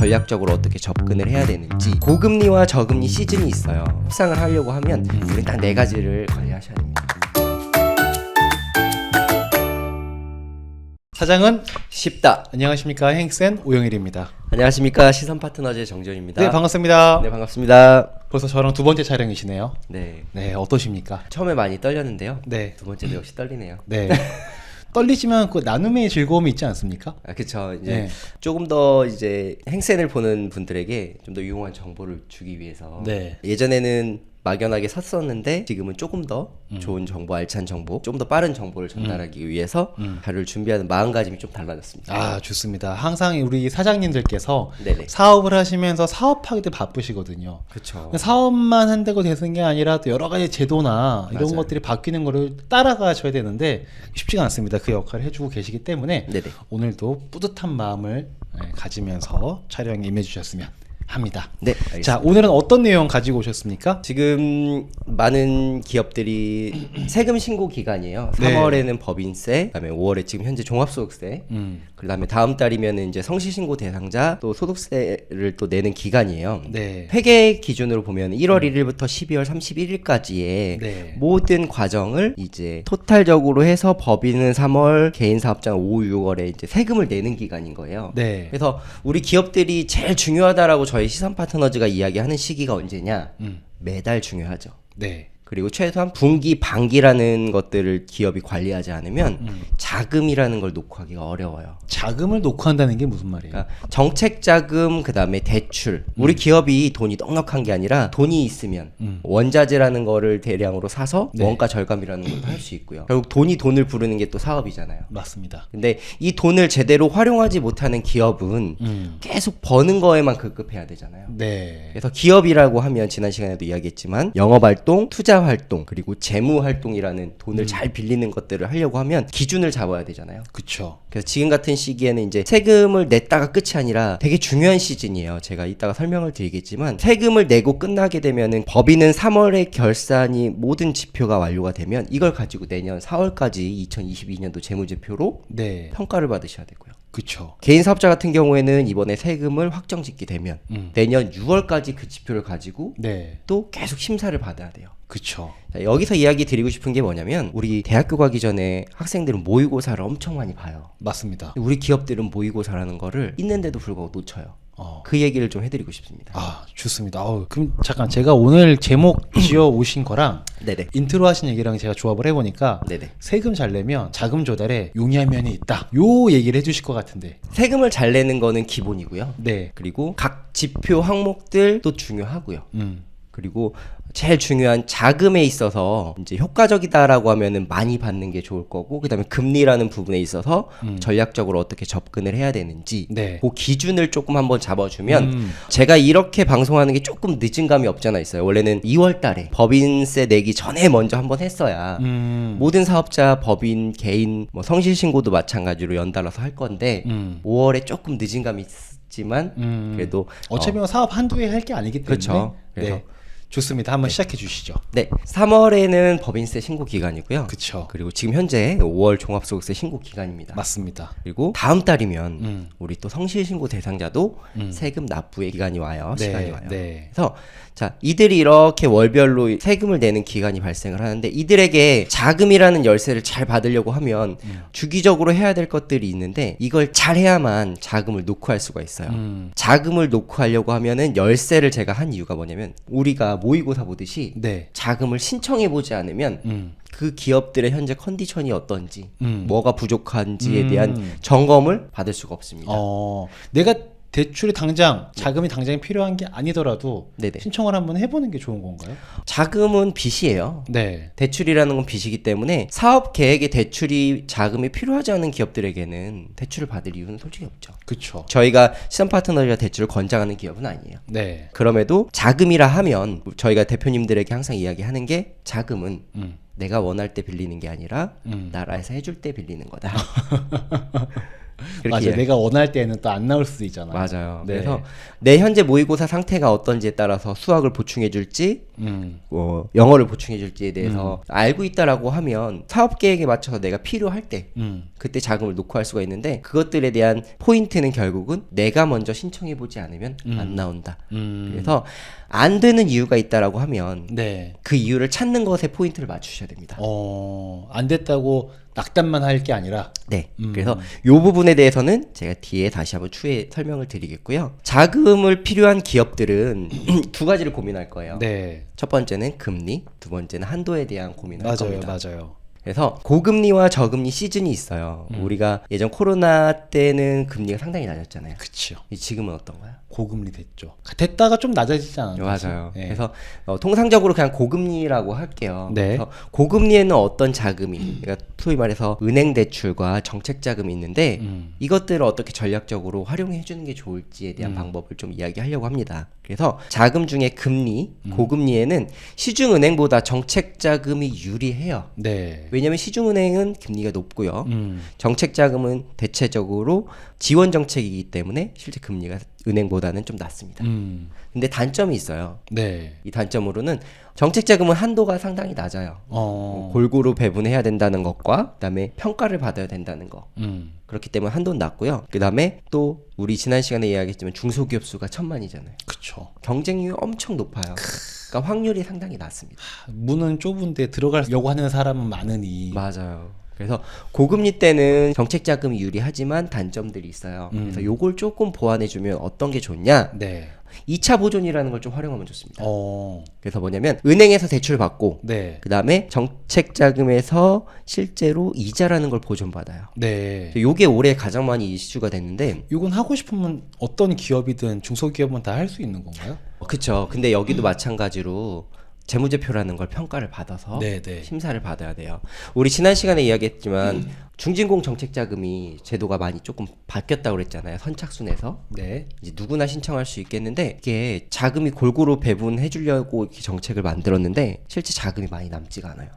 전략적으로 어떻게 접근을 해야 되는지, 고금리와 저금리 시즌이 있어요. 협상을 하려고 하면 우리 딱 4가지를 관리하셔야 됩니다. 사장은 쉽다. 안녕하십니까, 행센 오영일입니다. 안녕하십니까, 시선파트너즈의 정재훈입니다. 네, 반갑습니다. 네, 반갑습니다. 벌써 저랑 두 번째 촬영이시네요. 네, 네, 어떠십니까? 처음에 많이 떨렸는데요. 네, 두 번째도 역시 떨리네요. 네. 떨리지만 그 나눔의 즐거움이 있지 않습니까? 아, 그쵸. 이제 네. 조금 더 이제 행센을 보는 분들에게 좀 더 유용한 정보를 주기 위해서 네. 예전에는 막연하게 샀었는데 지금은 조금 더 좋은 정보, 알찬 정보, 좀 더 빠른 정보를 전달하기 위해서 자료를 준비하는 마음가짐이 좀 달라졌습니다. 아, 좋습니다. 항상 우리 사장님들께서 네네. 사업을 하시면서 사업하기도 바쁘시거든요. 그쵸. 사업만 한다고 되는 게 아니라 또 여러 가지 제도나 이런 맞아요. 것들이 바뀌는 거를 따라가셔야 되는데 쉽지가 않습니다. 그 역할을 해주고 계시기 때문에 네네. 오늘도 뿌듯한 마음을 가지면서 촬영에 임해주셨으면 합니다. 네, 알겠습니다. 자, 오늘은 어떤 내용 가지고 오셨습니까? 지금 많은 기업들이 세금 신고 기간이에요. 네. 3월에는 법인세, 그다음에 5월에 지금 현재 종합소득세, 그다음에 다음 달이면은 이제 성실신고 대상자 또 소득세를 또 내는 기간이에요. 네. 회계 기준으로 보면 1월 1일부터 12월 31일까지의 네. 모든 과정을 이제 토탈적으로 해서 법인은 3월, 개인 사업자는 5, 6월에 이제 세금을 내는 기간인 거예요. 네. 그래서 우리 기업들이 제일 중요하다라고 저희 시선 파트너즈가 이야기하는 시기가 언제냐? 매달 중요하죠. 네. 그리고 최소한 분기, 반기라는 것들을 기업이 관리하지 않으면 자금이라는 걸 놓고 하기가 어려워요. 자금을 놓고 한다는 게 무슨 말이에요? 그러니까 정책 자금, 그다음에 대출. 우리 기업이 돈이 넉넉한 게 아니라 돈이 있으면 원자재라는 거를 대량으로 사서 네. 원가 절감이라는 것도 할 수 있고요. 결국 돈을 부르는 게 또 사업이잖아요. 맞습니다. 근데 이 돈을 제대로 활용하지 못하는 기업은 계속 버는 거에만 급급해야 되잖아요. 네. 그래서 기업이라고 하면 지난 시간에도 이야기했지만 영업활동, 투자활동, 그리고 재무활동이라는 돈을 잘 빌리는 것들을 하려고 하면 기준을 잡아야 되잖아요. 그쵸. 그래서 지금 같은 시기에는 이제 세금을 냈다가 끝이 아니라 되게 중요한 시즌이에요. 제가 이따가 설명을 드리겠지만 세금을 내고 끝나게 되면은 법인은 3월에 결산이 모든 지표가 완료가 되면 이걸 가지고 내년 4월까지 2022년도 재무제표로 네. 평가를 받으셔야 되고요. 그쵸. 개인 사업자 같은 경우에는 이번에 세금을 확정 짓게 되면 내년 6월까지 그 지표를 가지고 네. 또 계속 심사를 받아야 돼요. 그쵸. 자, 여기서 이야기 드리고 싶은 게 뭐냐면 우리 대학교 가기 전에 학생들은 모의고사를 엄청 많이 봐요. 맞습니다. 우리 기업들은 모의고사라는 거를 있는데도 불구하고 놓쳐요. 그 얘기를 좀 해드리고 싶습니다. 아, 좋습니다. 그럼 잠깐 제가 오늘 제목 지어 오신 거랑 네네. 인트로 하신 얘기랑 제가 조합을 해보니까 네네. 세금 잘 내면 자금 조달에 용이한 면이 있다. 요 얘기를 해주실 것 같은데. 세금을 잘 내는 거는 기본이고요. 네. 그리고 각 지표 항목들도 중요하고요. 그리고 제일 중요한 자금에 있어서 이제 효과적이다라고 하면은 많이 받는 게 좋을 거고, 그다음에 금리라는 부분에 있어서 전략적으로 어떻게 접근을 해야 되는지 네. 그 기준을 조금 한번 잡아주면 제가 이렇게 방송하는 게 조금 늦은 감이 없잖아 있어요. 원래는 2월 달에 법인세 내기 전에 먼저 한번 했어야 모든 사업자, 법인, 개인, 뭐 성실신고도 마찬가지로 연달아서 할 건데 5월에 조금 늦은 감이 있지만 그래도 어차피 사업 한두 해 할 게 아니기 때문에. 그렇죠. 그래서 네. 좋습니다. 한번 시작해 주시죠. 네, 3월에는 법인세 신고 기간이고요. 그쵸. 그리고 지금 현재 5월 종합소득세 신고 기간입니다. 맞습니다. 그리고 다음 달이면 우리 또 성실신고 대상자도 세금 납부의 기간이 와요. 네, 시간이 와요. 네. 그래서 자, 이들이 이렇게 월별로 세금을 내는 기간이 발생을 하는데 이들에게 자금이라는 열쇠를 잘 받으려고 하면 주기적으로 해야 될 것들이 있는데 이걸 잘 해야만 자금을 놓고 할 수가 있어요. 자금을 놓고 하려고 하면은 열쇠를 제가 한 이유가 뭐냐면 우리가 모의고사 보듯이 네. 자금을 신청해 보지 않으면 그 기업들의 현재 컨디션이 어떤지 뭐가 부족한지에 대한 점검을 받을 수가 없습니다. 내가 대출이 자금이 당장 필요한 게 아니더라도 네네. 신청을 한번 해보는 게 좋은 건가요? 자금은 빚이에요. 네. 대출이라는 건 빚이기 때문에 사업 계획에 자금이 필요하지 않은 기업들에게는 대출을 받을 이유는 솔직히 없죠. 그쵸. 저희가 시선 파트너가 대출을 권장하는 기업은 아니에요. 네. 그럼에도 자금이라 하면 저희가 대표님들에게 항상 이야기하는 게 자금은 내가 원할 때 빌리는 게 아니라 나라에서 해줄 때 빌리는 거다. 그렇게 맞아요. 이야기- 내가 원할 때는 또 안 나올 수도 있잖아요. 맞아요. 네. 그래서 내 현재 모의고사 상태가 어떤지에 따라서 수학을 보충해 줄지 영어를 보충해 줄지에 대해서 알고 있다라고 하면 사업 계획에 맞춰서 내가 필요할 때 그때 자금을 놓고 할 수가 있는데 그것들에 대한 포인트는 결국은 내가 먼저 신청해 보지 않으면 안 나온다. 그래서 안 되는 이유가 있다라고 하면 네. 그 이유를 찾는 것에 포인트를 맞추셔야 됩니다. 안 됐다고 낙담만 할 게 아니라 네. 그래서 이 부분에 대해서는 제가 뒤에 다시 한번 추후에 설명을 드리겠고요. 자금을 필요한 기업들은 두 가지를 고민할 거예요. 네. 첫 번째는 금리, 두 번째는 한도에 대한 고민을 할 맞아요. 겁니다. 맞아요. 그래서 고금리와 저금리 시즌이 있어요. 우리가 예전 코로나 때는 금리가 상당히 낮았잖아요. 그렇죠. 지금은 어떤가요? 고금리 됐죠. 됐다가 좀 낮아지지 않았나요? 맞아요. 네. 그래서 통상적으로 그냥 고금리라고 할게요. 네. 그래서 고금리에는 어떤 자금이, 그러니까 소위 말해서 은행 대출과 정책 자금이 있는데 이것들을 어떻게 전략적으로 활용해 주는 게 좋을지에 대한 방법을 좀 이야기하려고 합니다. 그래서 자금 중에 금리, 고금리에는 시중은행보다 정책 자금이 유리해요. 네. 왜냐하면 시중은행은 금리가 높고요. 정책 자금은 대체적으로 지원 정책이기 때문에 실제 금리가 은행보다는 좀 낮습니다. 근데 단점이 있어요. 네. 이 단점으로는 정책 자금은 한도가 상당히 낮아요. 골고루 배분해야 된다는 것과 그다음에 평가를 받아야 된다는 거. 그렇기 때문에 한도는 낮고요. 그다음에 또 우리 지난 시간에 이야기했지만 중소기업 수가 1000만이잖아요. 그렇죠. 경쟁률이 엄청 높아요. 그러니까 확률이 상당히 낮습니다. 문은 좁은데 들어가려고 하는 사람은 많으니. 맞아요. 그래서 고금리 때는 정책 자금이 유리하지만 단점들이 있어요. 그래서 요걸 조금 보완해주면 어떤 게 좋냐? 네. 2차 보존이라는 걸 좀 활용하면 좋습니다. 어. 그래서 뭐냐면 은행에서 대출 받고 네. 그 다음에 정책 자금에서 실제로 이자라는 걸 보존받아요. 네. 요게 올해 가장 많이 이슈가 됐는데 이건 하고 싶으면 어떤 기업이든 중소기업은 다 할 수 있는 건가요? 그쵸. 근데 여기도 마찬가지로 재무제표라는 걸 평가를 받아서 네네. 심사를 받아야 돼요. 우리 지난 시간에 이야기했지만 중진공 정책 자금이 제도가 많이 조금 바뀌었다고 그랬잖아요. 선착순에서. 네. 이제 누구나 신청할 수 있겠는데 이게 자금이 골고루 배분해 주려고 이렇게 정책을 만들었는데 실제 자금이 많이 남지가 않아요.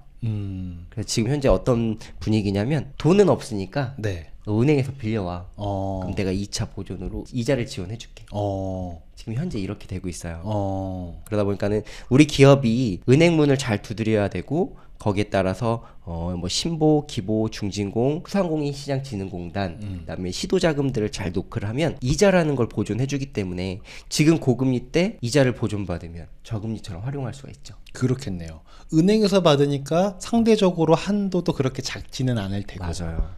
그래서 지금 현재 어떤 분위기냐면 돈은 없으니까 네. 너 은행에서 빌려와. 어. 그럼 내가 2차 보존으로 이자를 지원해 줄게. 어. 지금 현재 이렇게 되고 있어요. 어. 그러다 보니까는 우리 기업이 은행 문을 잘 두드려야 되고 거기에 따라서 뭐 신보, 기보, 중진공, 소상공인시장진흥공단, 그다음에 시도자금들을 잘 노크를 하면 이자라는 걸 보존해주기 때문에 지금 고금리 때 이자를 보존받으면 저금리처럼 활용할 수가 있죠. 그렇겠네요. 은행에서 받으니까 상대적으로 한도도 그렇게 작지는 않을 테고. 맞아요.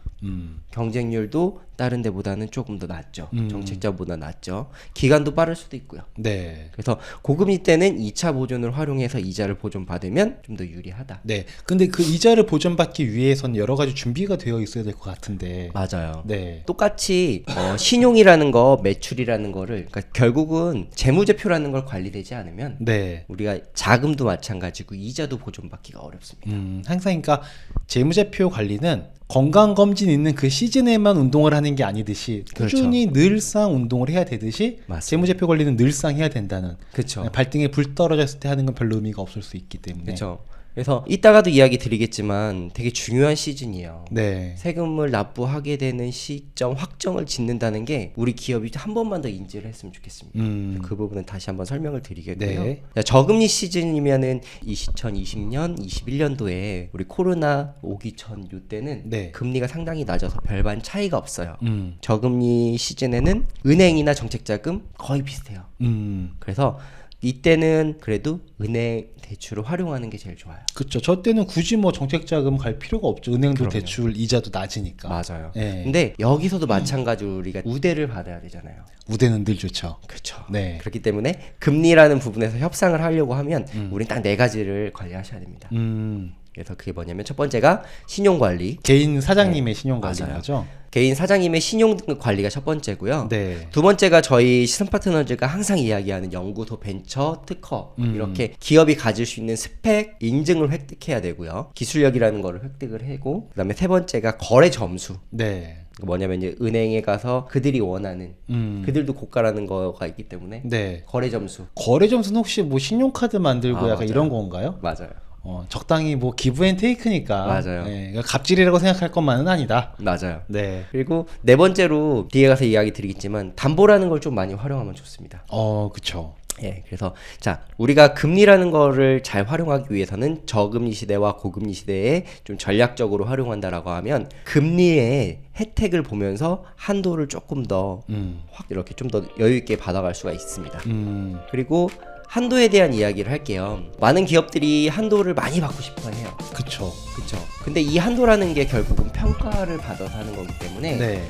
경쟁률도 다른 데보다는 조금 더 낮죠. 정책자보다 낮죠. 기간도 빠를 수도 있고요. 네. 그래서 고금리 때는 2차 보존을 활용해서 이자를 보존받으면 좀 더 유리하다. 네. 근데 그 이자를 보전받기 위해선 여러 가지 준비가 되어 있어야 될 것 같은데. 맞아요. 네. 똑같이 신용이라는 거, 매출이라는 거를 그러니까 결국은 재무제표라는 걸 관리되지 않으면 네. 우리가 자금도 마찬가지고 이자도 보존받기가 어렵습니다. 항상 그러니까 재무제표 관리는 건강검진 있는 그 시즌에만 운동을 하는 게 아니듯이 꾸준히 늘상 운동을 해야 되듯이 맞습니다. 재무제표 관리는 늘상 해야 된다는. 그렇죠. 발등에 불 떨어졌을 때 하는 건 별로 의미가 없을 수 있기 때문에. 그렇죠. 그래서 이따가도 이야기 드리겠지만 되게 중요한 시즌이에요. 네. 세금을 납부하게 되는 시점 확정을 짓는다는 게 우리 기업이 한 번만 더 인지를 했으면 좋겠습니다. 그 부분은 다시 한번 설명을 드리겠고요. 네. 저금리 시즌이면은 2020년, 21년도에 우리 코로나 오기 전 요때는 네. 금리가 상당히 낮아서 별반 차이가 없어요. 저금리 시즌에는 은행이나 정책자금 거의 비슷해요. 그래서 이때는 그래도 은행 대출을 활용하는 게 제일 좋아요. 그렇죠. 저 때는 굳이 뭐 정책자금 갈 필요가 없죠. 은행도 그럼요. 대출 이자도 낮으니까. 맞아요. 네. 근데 여기서도 마찬가지로 우리가 우대를 받아야 되잖아요. 우대는 늘 좋죠. 그렇죠. 네. 그렇기 때문에 금리라는 부분에서 협상을 하려고 하면 우린 딱 네 가지를 관리하셔야 됩니다. 그래서 그게 뭐냐면 첫 번째가 신용관리. 개인 사장님의 신용 맞아요. 관리죠. 개인 사장님의 신용 관리가 첫 번째고요. 네. 두 번째가 저희 시선 파트너즈가 항상 이야기하는 연구소, 벤처, 특허 이렇게 기업이 가질 수 있는 스펙 인증을 획득해야 되고요. 기술력이라는 거를 획득을 하고 그다음에 세 번째가 거래 점수. 네. 뭐냐면 이제 은행에 가서 그들이 원하는 그들도 고가라는 거가 있기 때문에 네. 거래 점수. 거래 점수는 혹시 뭐 신용카드 만들고 아, 약간 맞아요. 이런 건가요? 맞아요. 적당히 뭐 기브앤테이크니까 맞아요. 그러니까 갑질이라고 생각할 것만은 아니다. 맞아요. 네. 그리고 네 번째로 뒤에 가서 이야기 드리겠지만 담보라는 걸 좀 많이 활용하면 좋습니다. 그쵸. 예, 그래서 자 우리가 금리라는 거를 잘 활용하기 위해서는 저금리 시대와 고금리 시대에 좀 전략적으로 활용한다라고 하면 금리의 혜택을 보면서 한도를 조금 더 확 이렇게 좀 더 여유 있게 받아갈 수가 있습니다. 그리고 한도에 대한 이야기를 할게요. 많은 기업들이 한도를 많이 받고 싶어 해요. 그쵸. 그렇죠. 근데 이 한도라는 게 결국은 평가를 받아서 하는 거기 때문에 네.